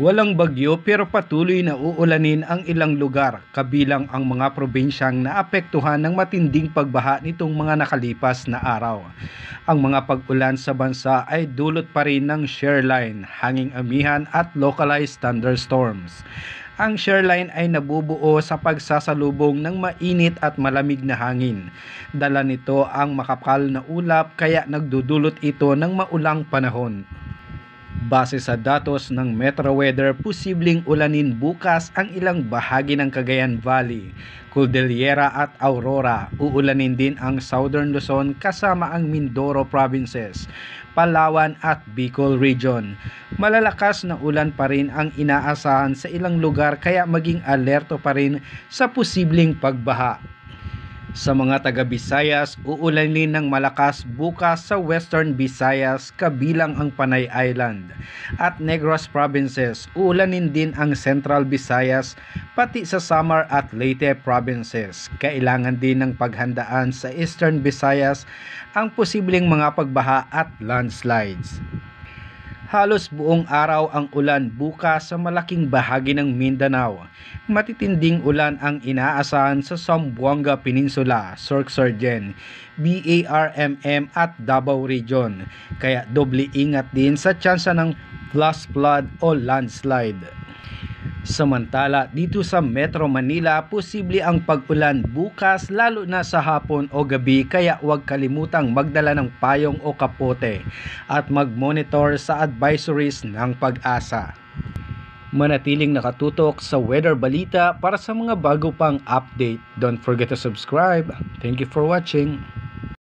Walang bagyo pero patuloy na uulanin ang ilang lugar, kabilang ang mga probinsyang naapektuhan ng matinding pagbaha nitong mga nakalipas na araw. Ang mga pag-ulan sa bansa ay dulot pa rin ng shearline, hanging amihan at localized thunderstorms. Ang shearline ay nabubuo sa pagsasalubong ng mainit at malamig na hangin. Dala nito ang makapal na ulap kaya nagdudulot ito ng maulang panahon. Base sa datos ng Metro Weather, posibleng ulanin bukas ang ilang bahagi ng Cagayan Valley, Cordillera at Aurora. Uulanin din ang Southern Luzon kasama ang Mindoro Provinces, Palawan at Bicol Region. Malalakas na ulan pa rin ang inaasahan sa ilang lugar kaya maging alerto pa rin sa posibleng pagbaha. Sa mga taga-Visayas, uulanin ng malakas bukas sa Western Visayas kabilang ang Panay Island at Negros Provinces. Uulanin din ang Central Visayas pati sa Samar at Leyte Provinces. Kailangan din ng paghandaan sa Eastern Visayas ang posibleng mga pagbaha at landslides. Halos buong araw ang ulan bukas sa malaking bahagi ng Mindanao. Matitinding ulan ang inaasahan sa Zamboanga Peninsula, Sorsogon, BARMM at Davao Region. Kaya doble ingat din sa tsansa ng flash flood o landslide. Samantala, dito sa Metro Manila, posible ang pag-ulan bukas lalo na sa hapon o gabi kaya huwag kalimutang magdala ng payong o kapote at mag-monitor sa advisories ng Pag-asa. Manatiling nakatutok sa Weather Balita para sa mga bago pang update. Don't forget to subscribe. Thank you for watching.